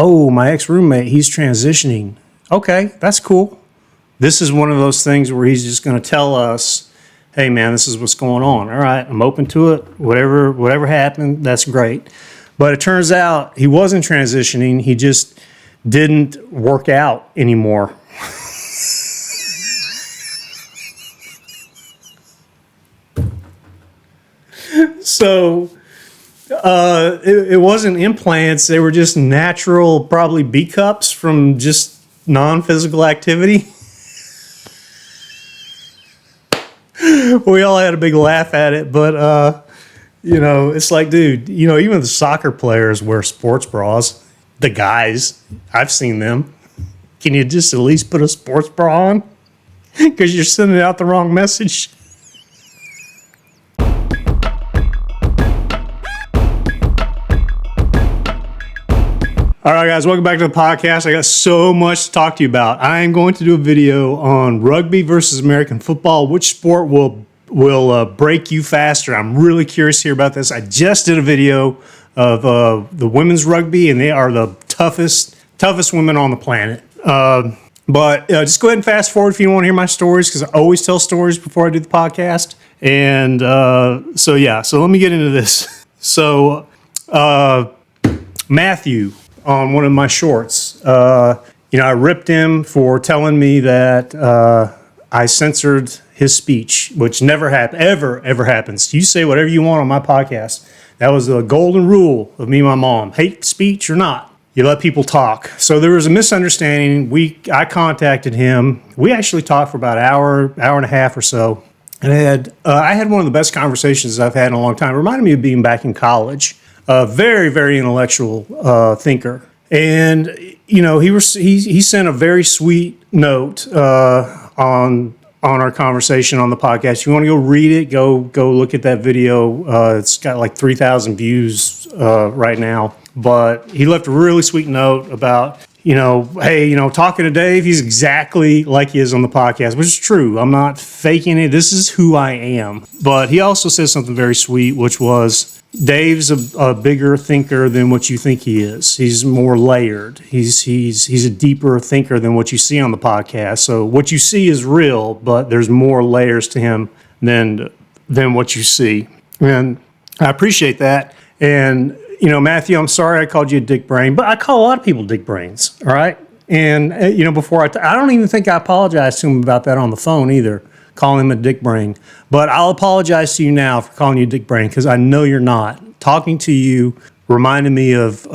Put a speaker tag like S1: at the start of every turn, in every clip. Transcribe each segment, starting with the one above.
S1: oh, my ex-roommate, he's transitioning. Okay, that's cool. This is one of those things where he's just going to tell us, hey, man, this is what's going on. All right, I'm open to it. Whatever happened, that's great. But it turns out he wasn't transitioning. He just didn't work out anymore. So it wasn't implants. They were just natural, probably B cups from just non-physical activity. We all had a big laugh at it, but it's like, dude, even the soccer players wear sports bras. The guys, I've seen them. Can you just at least put a sports bra on? Because you're sending out the wrong message. All right, guys, welcome back to the podcast. I got so much to talk to you about. I am going to do a video on rugby versus American football. Which sport will break you faster? I'm really curious here about this. I just did a video of the women's rugby, and they are the toughest women on the planet. But just go ahead and fast forward if you don't want to hear my stories, because I always tell stories before I do the podcast. And so let me get into this. So Matthew, on one of my shorts, I ripped him for telling me that I censored his speech, which never ever happens. You say whatever you want on my podcast. That was the golden rule of me and my mom. Hate speech or not, you let people talk. So there was a misunderstanding. I contacted him. We actually talked for about an hour and a half or so. And I had one of the best conversations I've had in a long time. It reminded me of being back in college. A very, very intellectual thinker. And, he sent a very sweet note on our conversation on the podcast. If you want to go read it, go look at that video. It's got like 3,000 views right now. But he left a really sweet note about, hey, talking to Dave, he's exactly like he is on the podcast, which is true. I'm not faking it. This is who I am. But he also said something very sweet, which was, Dave's a bigger thinker than what you think he is. He's more layered. He's a deeper thinker than what you see on the podcast. So what you see is real, but there's more layers to him than what you see. And I appreciate that. And Matthew, I'm sorry I called you a dick brain, but I call a lot of people dick brains. All right. And before I don't even think I apologized to him about that on the phone either, calling him a dick brain. But I'll apologize to you now for calling you a dick brain, because I know you're not. Talking to you reminded me of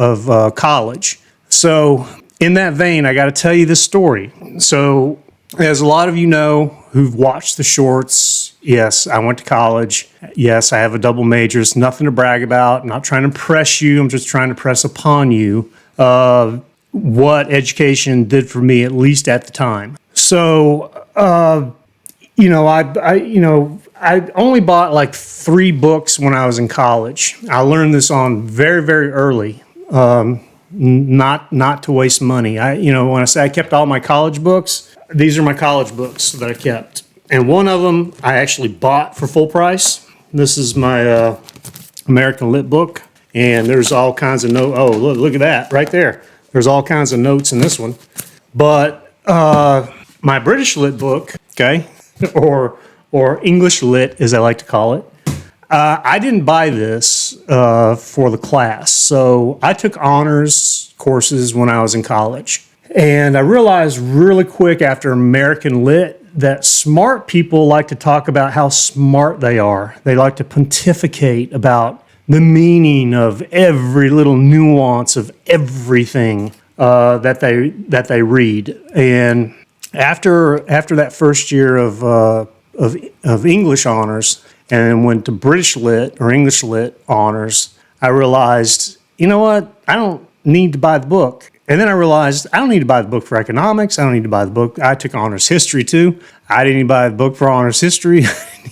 S1: college. So in that vein, I got to tell you this story. So as a lot of you know who've watched the shorts, yes, I went to college. Yes, I have a double major. It's nothing to brag about. I'm not trying to impress you. I'm just trying to press upon you what education did for me, at least at the time. So, I only bought like 3 books when I was in college. I learned this on very, very early, not to waste money. When I say I kept all my college books, these are my college books that I kept. And one of them I actually bought for full price. This is my American Lit book. And there's all kinds of notes. Oh, look at that right there. There's all kinds of notes in this one. But my British Lit book, okay, or English Lit, as I like to call it, I didn't buy this for the class. So I took honors courses when I was in college. And I realized really quick after American Lit that smart people like to talk about how smart they are. They like to pontificate about the meaning of every little nuance of everything that they read. And after that first year of English honors, and then went to British Lit or English Lit honors, I realized, you know what? I don't need to buy the book. And then I realized I don't need to buy the book for economics. I don't need to buy the book. I took honors history too. I didn't need to buy the book for honors history.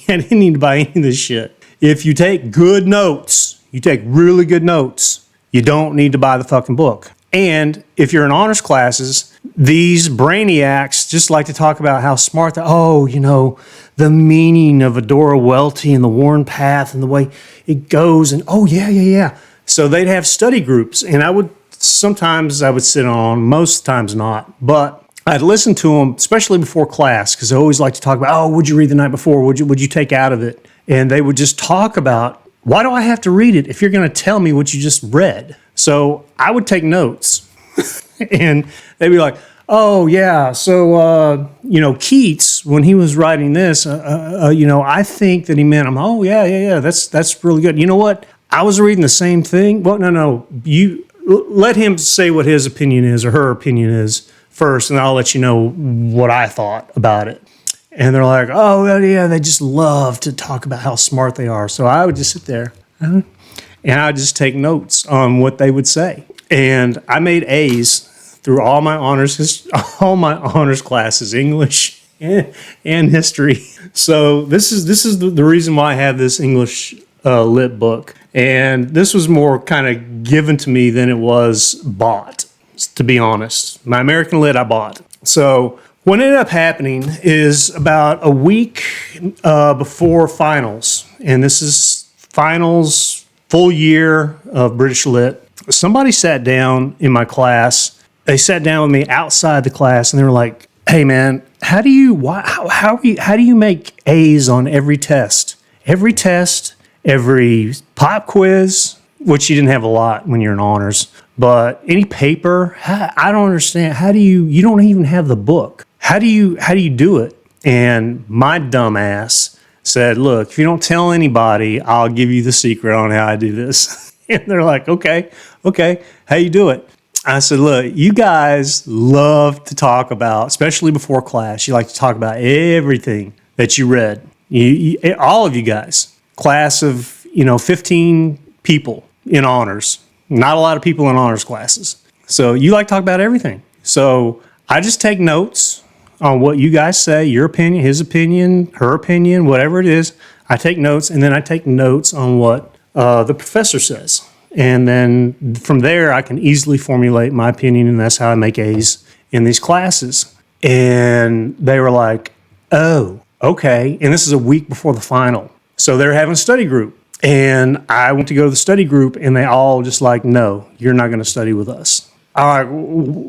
S1: I didn't need to buy any of this shit. If you take good notes, you take really good notes, you don't need to buy the fucking book. And if you're in honors classes, these brainiacs just like to talk about how smart the meaning of Adora Welty and the Worn Path and the way it goes. And, yeah. So they'd have study groups, and I would sometimes I would sit on, most times not. But I'd listen to them, especially before class, because I always like to talk about, oh, what'd you read the night before? What'd you take out of it? And they would just talk about, why do I have to read it if you're going to tell me what you just read? So I would take notes. And they'd be like, oh, yeah, so, Keats, when he was writing this, I think that he meant, oh, yeah, that's really good. You know what? I was reading the same thing. Well, no, you let him say what his opinion is or her opinion is first, and I'll let you know what I thought about it. And they're like, oh, well, yeah, they just love to talk about how smart they are. So I would just sit there and I'd just take notes on what they would say. And I made A's through all my honors classes, English and history. So this is the reason why I have this English lit book. And this was more kind of given to me than it was bought, to be honest. My American lit I bought. So what ended up happening is about a week before finals, and this is finals, full year of British lit, somebody sat down in my class. They sat down with me outside the class, and they were like, hey, man, how do you make A's on every test? Every test, every pop quiz, which you didn't have a lot when you're in honors, but any paper, I don't understand. You don't even have the book. How do you do it? And my dumb ass said, look, if you don't tell anybody, I'll give you the secret on how I do this. And they're like, okay, how you do it? I said, look, you guys love to talk about, especially before class, you like to talk about everything that you read. All of you guys, class of, 15 people in honors. Not a lot of people in honors classes. So you like to talk about everything. So I just take notes on what you guys say, your opinion, his opinion, her opinion, whatever it is. I take notes, and then I take notes on what the professor says. And then from there, I can easily formulate my opinion, and that's how I make A's in these classes. And they were like, oh, okay. And this is a week before the final. So they're having a study group. And I went to go to the study group, and they all just like, no, you're not going to study with us. I'm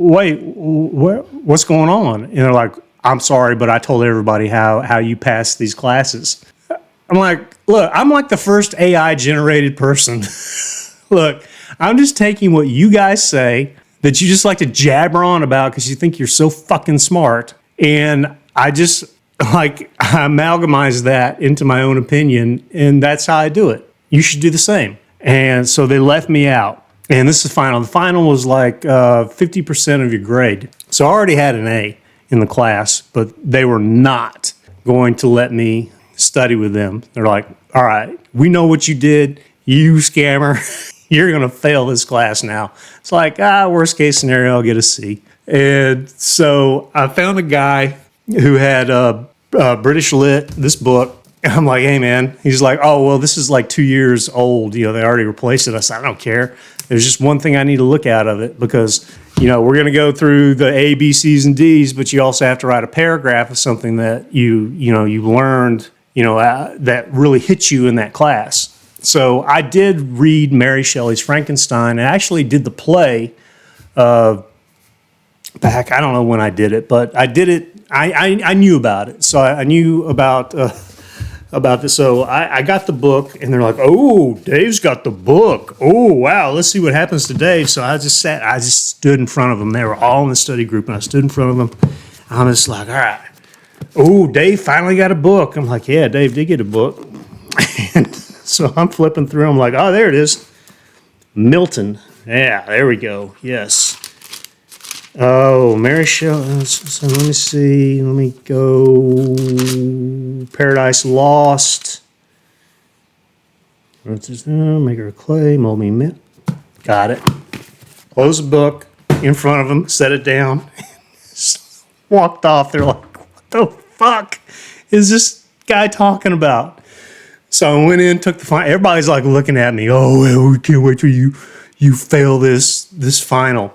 S1: like, wait, what's going on? And they're like, I'm sorry, but I told everybody how you pass these classes. I'm like, look, I'm like the first AI-generated person. Look, I'm just taking what you guys say that you just like to jabber on about because you think you're so fucking smart, and I just I amalgamize that into my own opinion, and that's how I do it. You should do the same. And so they left me out. And this is final. The final was like 50% of your grade. So I already had an A in the class, but they were not going to let me study with them. They're like, all right, we know what you did, you scammer. You're going to fail this class now. It's like, worst case scenario, I'll get a C. And so I found a guy who had British Lit, this book. And I'm like, hey, man. He's like, oh, well, this is like 2 years old. They already replaced it. I said, I don't care. There's just one thing I need to look out of it because, we're going to go through the A, B, C's, and D's, but you also have to write a paragraph of something that you learned, that really hit you in that class. So I did read Mary Shelley's Frankenstein. I actually did the play back, I don't know when I did it, but I did it. I knew about it. So I knew about this. So I got the book, and they're like, oh, Dave's got the book. Oh, wow, let's see what happens to Dave. So I just stood in front of them. They were all in the study group, and I stood in front of them. I'm just like, all right. Oh, Dave finally got a book. I'm like, yeah, Dave did get a book. And so I'm flipping through. I'm like, oh, there it is. Milton. Yeah, there we go. Yes. Oh, Mary Shelley. So let me see. Let me go. Paradise Lost. What's this? Maker of Clay. Mold Me Mint. Got it. Close the book in front of them. Set it down. Walked off. They're like, what the fuck is this guy talking about? So I went in, took the final. Everybody's like looking at me. Oh, well, we can't wait till you fail this final.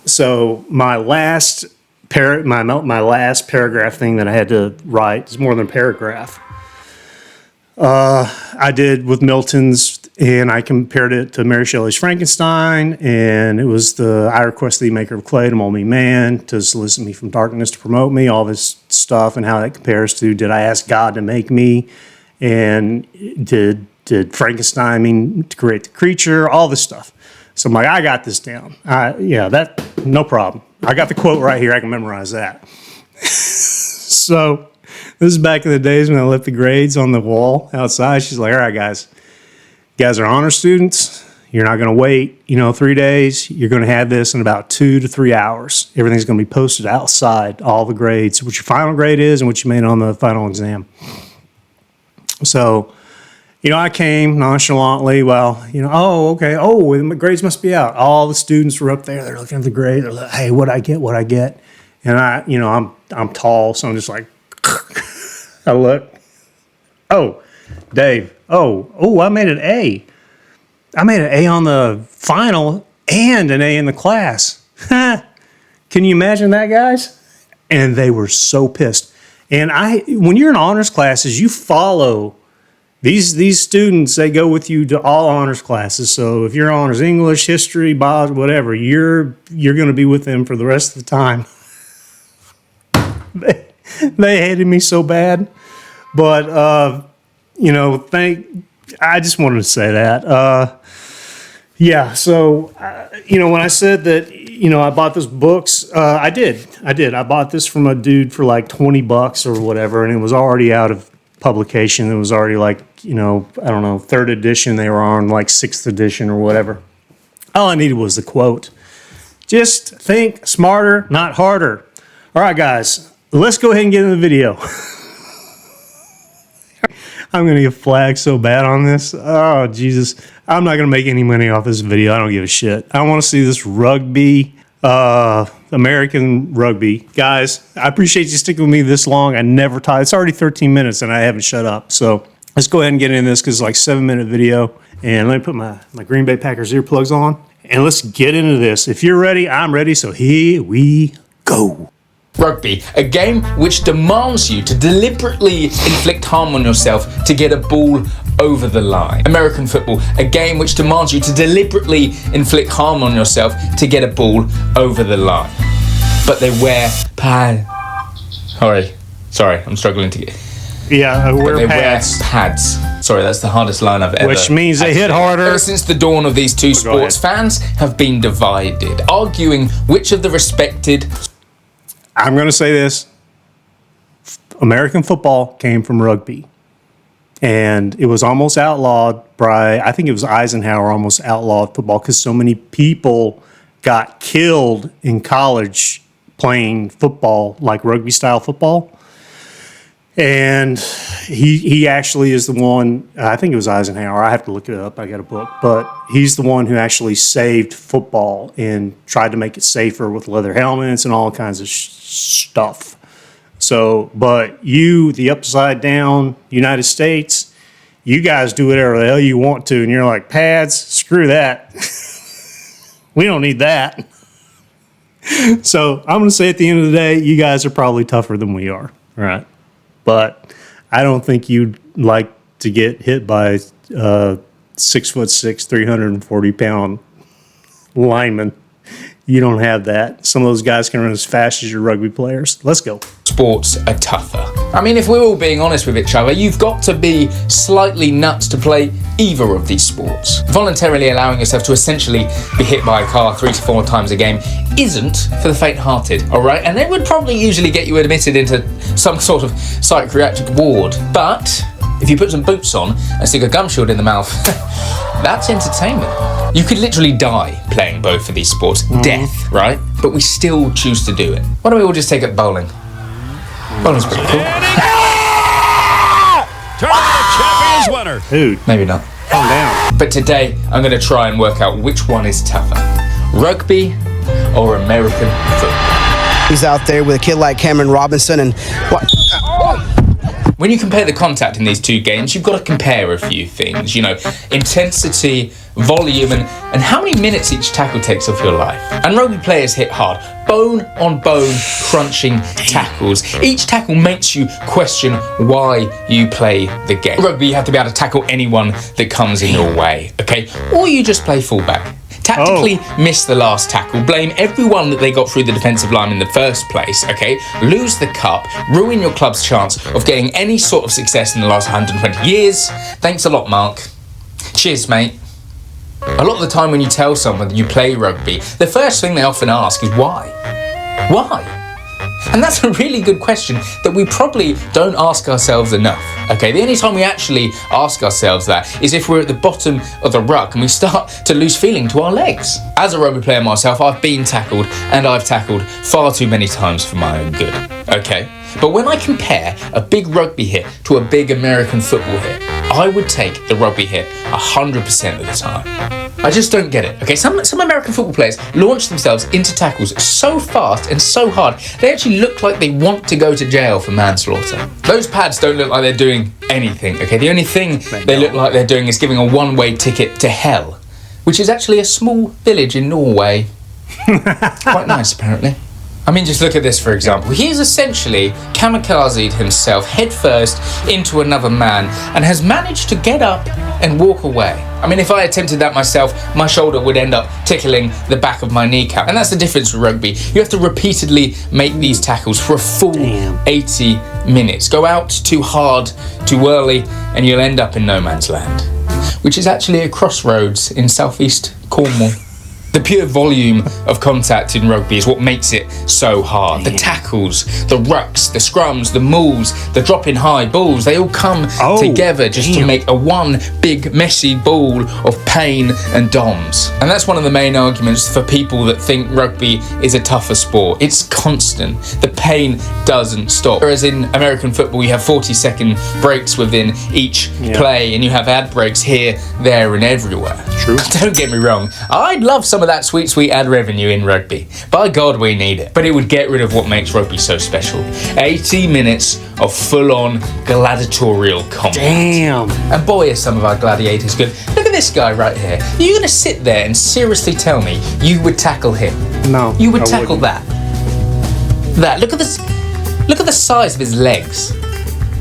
S1: So my last paragraph thing that I had to write is more than a paragraph. I did with Milton's and I compared it to Mary Shelley's Frankenstein, and it was I request thee, maker of clay, to mold me man, to solicit me from darkness, to promote me, all this stuff, and how that compares to, did I ask God to make me, and did Frankenstein mean to create the creature, all this stuff. So I'm like, I got this down. No problem. I got the quote right here. I can memorize that. So this is back in the days when I left the grades on the wall outside. She's like, all right, guys. You guys are honor students. You're not going to wait, 3 days. You're going to have this in about 2 to 3 hours. Everything's going to be posted outside, all the grades, what your final grade is and what you made on the final exam. So, I came nonchalantly. Well, oh, okay. Oh, the grades must be out. All the students were up there. They're looking at the grade. They're like, hey, what'd I get? And I'm tall, so I'm just like, I look. Oh, Dave. Oh, I made an A. I made an A on the final and an A in the class. Can you imagine that, guys? And they were so pissed. And when you're in honors classes, you follow these students. They go with you to all honors classes. So if you're honors English, history, biology, whatever, you're going to be with them for the rest of the time. They hated me so bad, but I just wanted to say that. So when I said that, I bought those books, I did. I bought this from a dude for like $20 or whatever, and it was already out of publication. It was already like, I don't know, 3rd edition. They were on like 6th edition or whatever. All I needed was the quote. Just think smarter, not harder. All right, guys, let's go ahead and get into the video. I'm going to get flagged so bad on this. Oh, Jesus. I'm not going to make any money off this video. I don't give a shit. I want to see this rugby, American rugby. Guys, I appreciate you sticking with me this long. I never taught. It's already 13 minutes and I haven't shut up. So let's go ahead and get into this because it's like a 7-minute video. And let me put my Green Bay Packers earplugs on. And let's get into this. If you're ready, I'm ready. So here we go.
S2: Rugby, a game which demands you to deliberately inflict harm on yourself to get a ball over the line. American football, a game which demands you to deliberately inflict harm on yourself to get a ball over the line. But they wear pads. Sorry, I'm struggling to get...
S1: Yeah, wear pads.
S2: Wear pads. Sorry, that's the hardest line I've ever...
S1: Which means they hit harder.
S2: Ever since the dawn of these two sports, fans have been divided, arguing which of the respected...
S1: I'm going to say this. American football came from rugby. And it was almost outlawed by, I think it was Eisenhower almost outlawed football because so many people got killed in college playing football, like rugby style football. And he actually is the one, I think it was Eisenhower. I have to look it up. I got a book. But he's the one who actually saved football and tried to make it safer with leather helmets and all kinds of stuff. So, but the upside down United States, you guys do whatever the hell you want to. And you're like, pads, screw that. We don't need that. So I'm going to say at the end of the day, you guys are probably tougher than we are. All right. But I don't think you'd like to get hit by 6'6", 340-pound lineman. You don't have that. Some of those guys can run as fast as your rugby players. Let's go.
S2: Sports are tougher. I mean, if we're all being honest with each other, you've got to be slightly nuts to play either of these sports. Voluntarily allowing yourself to essentially be hit by a car 3 to 4 times a game isn't for the faint-hearted, all right? And it would probably usually get you admitted into some sort of psychiatric ward. But if you put some boots on and stick a gum shield in the mouth, that's entertainment. You could literally die playing both of these sports. Death, right? But we still choose to do it. Why don't we all just take up bowling? Bowling's pretty cool.
S3: Tournament champions winner.
S1: Dude,
S2: Maybe not.
S1: calm down.
S2: But today, I'm going to try and work out which one is tougher. Rugby or American football.
S4: He's out there with a kid like Cameron Robinson and... what?
S2: When you compare the contact in these two games, you've got to compare a few things. Intensity, volume, and how many minutes each tackle takes off your life. And rugby players hit hard. bone-on-bone crunching tackles. Each tackle makes you question why you play the game. Rugby, you have to be able to tackle anyone that comes in your way, okay? Or you just play fullback. Tactically miss the last tackle, blame everyone that they got through the defensive line in the first place, okay? Lose the cup, ruin your club's chance of getting any sort of success in the last 120 years. Thanks a lot, Mark. Cheers, mate. A lot of the time when you tell someone that you play rugby, the first thing they often ask is why? Why? And that's a really good question that we probably don't ask ourselves enough, okay? The only time we actually ask ourselves that is if we're at the bottom of the ruck and we start to lose feeling to our legs. As a rugby player myself, I've been tackled, and I've tackled far too many times for my own good, okay? But when I compare a big rugby hit to a big American football hit, I would take the rugby hit 100% of the time. I just don't get it, okay? Some American football players launch themselves into tackles so fast and so hard, they actually look like they want to go to jail for manslaughter. Those pads don't look like they're doing anything, okay? The only thing they look like they're doing is giving a one-way ticket to hell, which is actually a small village in Norway. Quite nice, apparently. I mean, just look at this, for example. He's essentially kamikazed himself headfirst into another man and has managed to get up and walk away. I mean, if I attempted that myself, my shoulder would end up tickling the back of my kneecap. And that's the difference with rugby. You have to repeatedly make these tackles for a full 80 minutes. Go out too hard, too early, and you'll end up in no man's land, which is actually a crossroads in southeast Cornwall. The pure volume of contact in rugby is what makes it so hard. The tackles, the rucks, the scrums, the mauls, the dropping high balls, they all come together just to make a one big messy ball of pain and DOMs. And that's one of the main arguments for people that think rugby is a tougher sport. It's constant. The pain doesn't stop. Whereas in American football, you have 40-second breaks within each play, and you have ad breaks here, there, and everywhere.
S1: True.
S2: Don't get me wrong. I'd love some of that sweet ad revenue in rugby. By God, we need it. But it would get rid of what makes rugby so special. 80 minutes of full-on gladiatorial combat.
S1: Damn.
S2: And boy, are some of our gladiators good. Look at this guy right here. Are you going to sit there and seriously tell me you would tackle him?
S1: No.
S2: You would
S1: I
S2: tackle
S1: wouldn't.
S2: that. Look at this. Look at the size of his legs.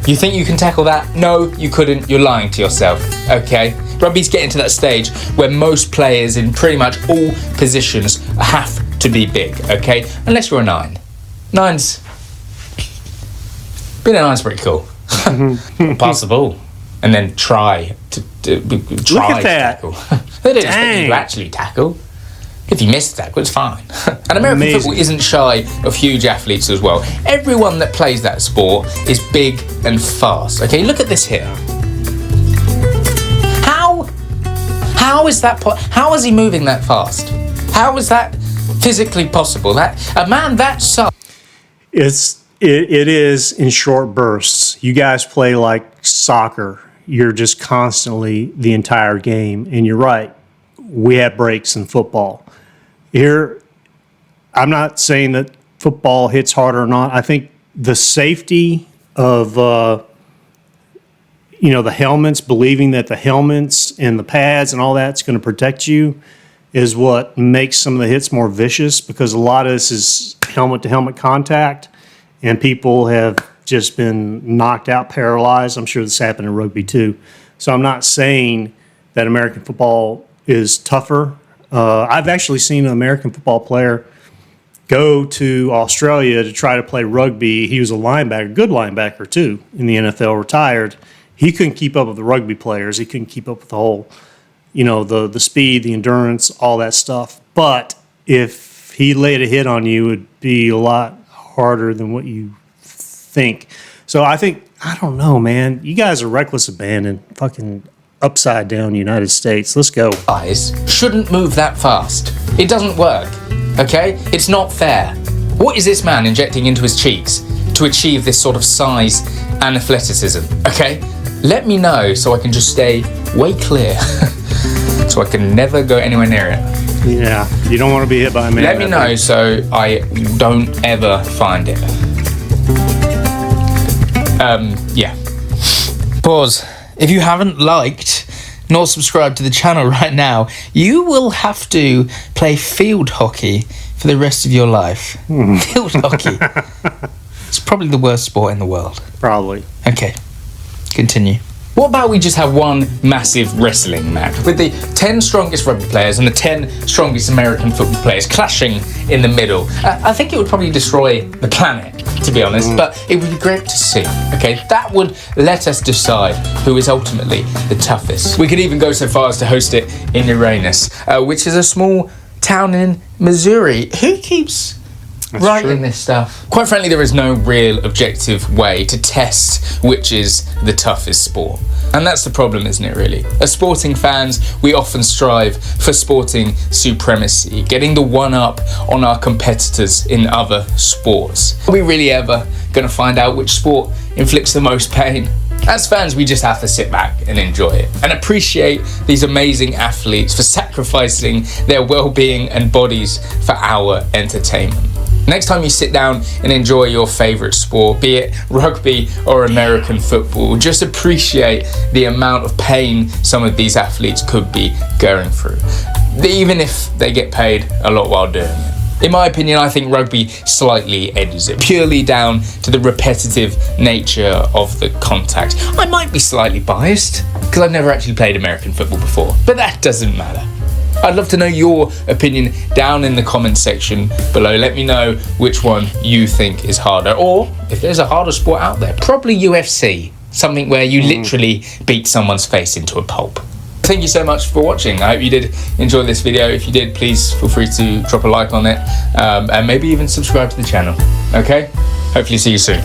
S2: You think you can tackle that? No, you couldn't. You're lying to yourself. Okay? Rugby's getting to that stage where most players in pretty much all positions have to be big, okay? Unless you're a 9. Being a 9's pretty cool. Pass the ball. And then try to
S1: Look at that.
S2: tackle. They don't expect you to actually tackle. If you miss the tackle, it's fine. And American football isn't shy of huge athletes as well. Everyone that plays that sport is big and fast, okay? Look at this here. How is that? How is he moving that fast? How is that physically possible? That a man that size.
S1: It is in short bursts. You guys play like soccer. You're just constantly the entire game. And you're right. We have breaks in football. Here, I'm not saying that football hits harder or not. I think the safety of the helmets, believing that the helmets and the pads and all that's going to protect you is what makes some of the hits more vicious, because a lot of this is helmet-to-helmet contact, and people have just been knocked out, paralyzed. I'm sure this happened in rugby too. So I'm not saying that American football is tougher. I've actually seen an American football player go to Australia to try to play rugby. He was a linebacker, good linebacker too, in the NFL, retired. He couldn't keep up with the rugby players. He couldn't keep up with the whole, the speed, the endurance, all that stuff. But if he laid a hit on you, it would be a lot harder than what you think. So I don't know, man. You guys are reckless abandon, fucking upside down United States. Let's go.
S2: Guys shouldn't move that fast. It doesn't work, okay? It's not fair. What is this man injecting into his cheeks to achieve this sort of size and athleticism, okay? Let me know so I can just stay way clear. So I can never go anywhere near it.
S1: Yeah, you don't want to be hit by a man.
S2: Let me know so I don't ever find it. Yeah. Pause. If you haven't liked nor subscribed to the channel right now, you will have to play field hockey for the rest of your life. Field hockey. It's probably the worst sport in the world.
S1: Probably.
S2: Okay, continue. What about we just have one massive wrestling match with the 10 strongest rugby players and the 10 strongest American football players clashing in the middle? I think it would probably destroy the planet, to be honest, but it would be great to see, okay? That would let us decide who is ultimately the toughest. We could even go so far as to host it in Uranus, which is a small town in Missouri. Who keeps writing this stuff? Quite frankly, there is no real objective way to test which is the toughest sport. And that's the problem, isn't it, really? As sporting fans, we often strive for sporting supremacy, getting the one-up on our competitors in other sports. Are we really ever going to find out which sport inflicts the most pain? As fans, we just have to sit back and enjoy it and appreciate these amazing athletes for sacrificing their well-being and bodies for our entertainment. Next time you sit down and enjoy your favourite sport, be it rugby or American football, just appreciate the amount of pain some of these athletes could be going through, even if they get paid a lot while doing it. In my opinion, I think rugby slightly edges it, purely down to the repetitive nature of the contact. I might be slightly biased, because I've never actually played American football before, but that doesn't matter. I'd love to know your opinion down in the comment section below. Let me know which one you think is harder, or if there's a harder sport out there. Probably UFC, something where you literally beat someone's face into a pulp. Thank you so much for watching. I hope you did enjoy this video. If you did, please feel free to drop a like on it, and maybe even subscribe to the channel. Okay? Hopefully see you soon.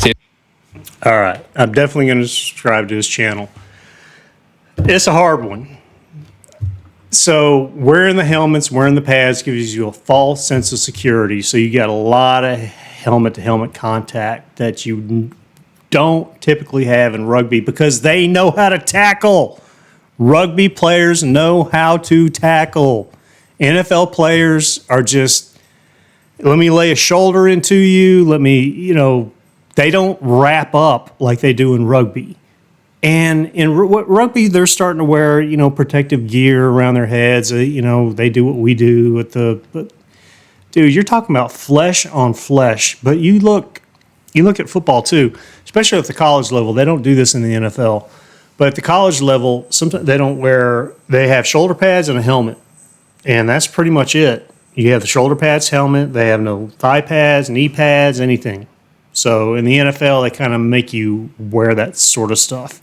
S2: See you.
S1: All right. I'm definitely going to subscribe to his channel. It's a hard one. So wearing the helmets, wearing the pads gives you a false sense of security. So you got a lot of helmet-to-helmet contact that you don't typically have in rugby because they know how to tackle. Rugby players know how to tackle. NFL players are just, let me lay a shoulder into you. Let me, they don't wrap up like they do in rugby. And in rugby, they're starting to wear, protective gear around their heads. They do what we do with but dude, you're talking about flesh on flesh. But you look at football too, especially at the college level. They don't do this in the NFL, but at the college level, sometimes they have shoulder pads and a helmet, and that's pretty much it. You have the shoulder pads, helmet. They have no thigh pads, knee pads, anything. So in the NFL, they kind of make you wear that sort of stuff.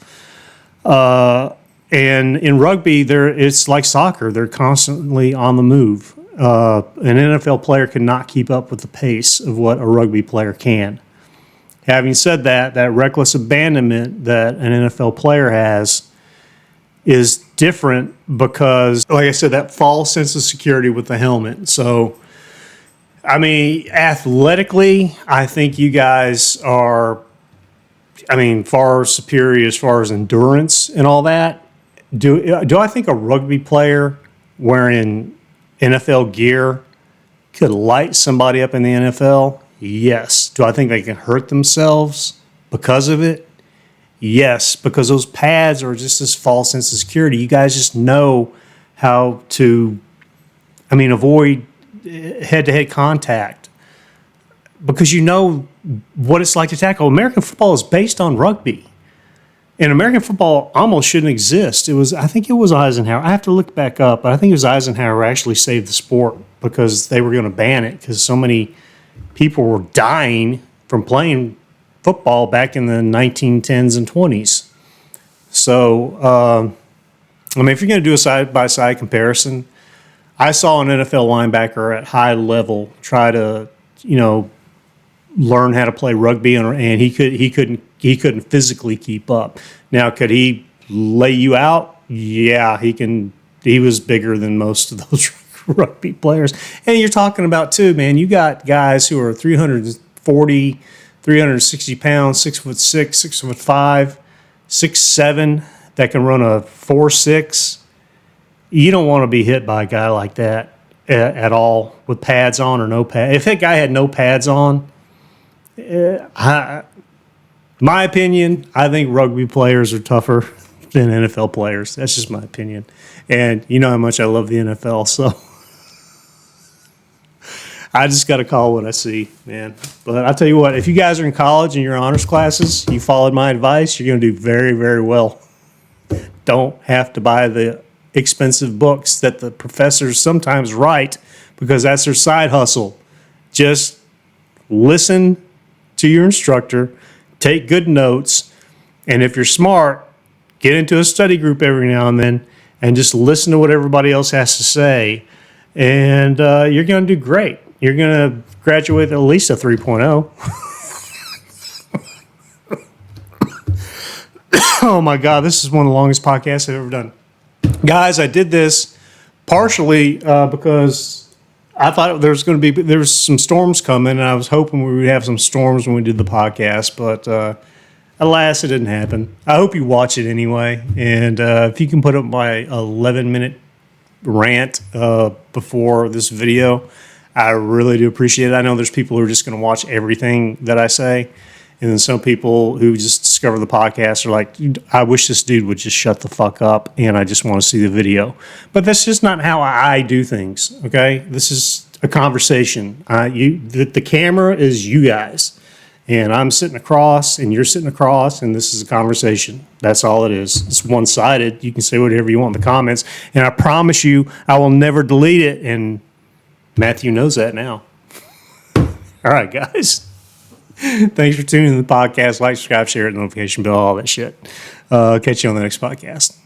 S1: And in rugby, it's like soccer. They're constantly on the move. An NFL player cannot keep up with the pace of what a rugby player can. Having said that, that reckless abandonment that an NFL player has is different because, like I said, that false sense of security with the helmet. So, athletically, I think you guys are, far superior as far as endurance and all that. Do I think a rugby player wearing NFL gear could light somebody up in the NFL? Yes. Do I think they can hurt themselves because of it? Yes, because those pads are just this false sense of security. You guys just know how to, avoid head-to-head contact because you know what it's like to tackle. American football is based on rugby, and American football almost shouldn't exist. I think it was Eisenhower. I have to look back up, but I think it was Eisenhower who actually saved the sport because they were going to ban it because so many people were dying from playing football back in the 1910s and 20s. So, if you're going to do a side-by-side comparison, I saw an NFL linebacker at high level try to, learn how to play rugby, and he couldn't physically keep up. Now, could he lay you out? Yeah, he can. He was bigger than most of those rugby players. And you're talking about too, man. You got guys who are 340, 360 pounds, 6'6", 6'5", 6'7", that can run a 4.6. You don't want to be hit by a guy like that at all with pads on or no pads. If that guy had no pads on, my opinion, I think rugby players are tougher than NFL players. That's just my opinion. And you know how much I love the NFL, so I just got to call what I see, man. But I'll tell you what, if you guys are in college and you're in honors classes, you followed my advice, you're going to do very, very well. Don't have to buy the expensive books that the professors sometimes write because that's their side hustle. Just listen to your instructor, take good notes, and if you're smart, get into a study group every now and then and just listen to what everybody else has to say, and you're going to do great. You're going to graduate at least a 3.0. Oh my God, this is one of the longest podcasts I've ever done. Guys, I did this partially because I thought there was some storms coming, and I was hoping we would have some storms when we did the podcast, but alas, it didn't happen. I hope you watch it anyway, and if you can put up my 11-minute rant before this video, I really do appreciate it. I know there's people who are just going to watch everything that I say, and then some people who just discover the podcast are like, I wish this dude would just shut the fuck up, and I just want to see the video. But that's just not how I do things, okay? This is a conversation. The camera is you guys, and I'm sitting across, and you're sitting across, and this is a conversation. That's all it is. It's one-sided. You can say whatever you want in the comments, and I promise you I will never delete it, and Matthew knows that now. All right, guys. Thanks for tuning in to the podcast. Like, subscribe, share it, notification bell, all that shit. Catch you on the next podcast.